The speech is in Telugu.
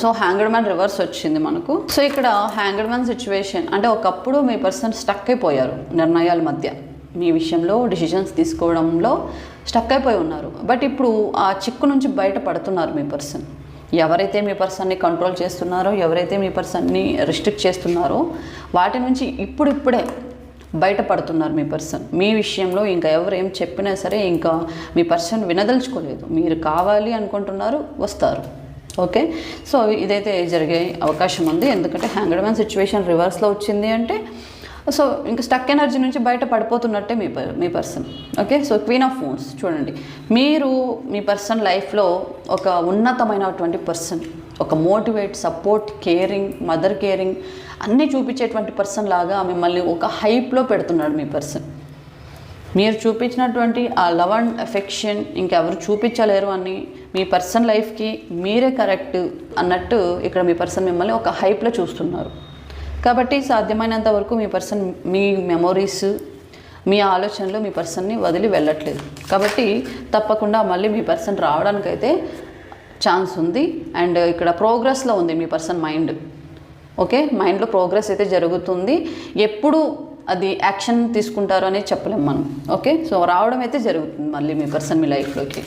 సో హ్యాంగ్డ్ మ్యాన్ రివర్స్ వచ్చింది మనకు. సో ఇక్కడ హ్యాంగ్డ్ మ్యాన్ సిచ్యువేషన్ అంటే ఒకప్పుడు మీ పర్సన్ స్టక్ అయిపోయారు నిర్ణయాల మధ్య, మీ విషయంలో డిసిషన్స్ తీసుకోవడంలో స్టక్ అయిపోయి ఉన్నారు. బట్ ఇప్పుడు ఆ చిక్కు నుంచి బయటపడుతున్నారు మీ పర్సన్. ఎవరైతే మీ పర్సన్ని కంట్రోల్ చేస్తున్నారో, ఎవరైతే మీ పర్సన్ని రిస్ట్రిక్ట్ చేస్తున్నారో వాటి నుంచి ఇప్పుడిప్పుడే బయటపడుతున్నారు మీ పర్సన్. మీ విషయంలో ఇంకా ఎవరు ఏం చెప్పినా సరే ఇంకా మీ పర్సన్ వినదలుచుకోలేదు. మీరు కావాలి అనుకుంటున్నారు, వస్తారు. ఓకే, సో ఇదైతే జరిగే అవకాశం ఉంది. ఎందుకంటే హ్యాంగ్డ్ మ్యాన్ సిచ్యువేషన్ రివర్స్లో వచ్చింది అంటే సో ఇంకా స్టక్ ఎనర్జీ నుంచి బయట పడిపోతున్నట్టే మీ person. Okay, so queen of wands చూడండి, మీరు మీ పర్సన్ లైఫ్లో ఒక ఉన్నతమైనటువంటి పర్సన్, ఒక motivate, support, caring, mother caring అన్నీ చూపించేటువంటి పర్సన్ లాగా మిమ్మల్ని ఒక హైప్లో పెడుతున్నాడు మీ పర్సన్. మీరు చూపించినటువంటి ఆ లవ్ అండ్ ఎఫెక్షన్ ఇంకెవరు చూపించలేరు అని మీ పర్సన్ లైఫ్కి మీరే కరెక్ట్ అన్నట్టు ఇక్కడ మీ పర్సన్ మిమ్మల్ని ఒక హైప్లో చూస్తున్నారు. కాబట్టి సాధ్యమైనంత వరకు మీ పర్సన్ మీ మెమొరీస్, మీ ఆలోచనలు మీ పర్సన్ని వదిలి వెళ్ళట్లేదు. కాబట్టి తప్పకుండా మళ్ళీ మీ పర్సన్ రావడానికైతే ఛాన్స్ ఉంది. అండ్ ఇక్కడ ప్రోగ్రెస్లో ఉంది మీ పర్సన్ మైండ్. ఓకే, మైండ్లో ప్రోగ్రెస్ అయితే జరుగుతుంది. ఎప్పుడు అది యాక్షన్ తీసుకుంటారో అనేది చెప్పలేము మనం. ఓకే, సో రావడం అయితే జరుగుతుంది మళ్ళీ మీ పర్సన్ మీ లైఫ్లోకి.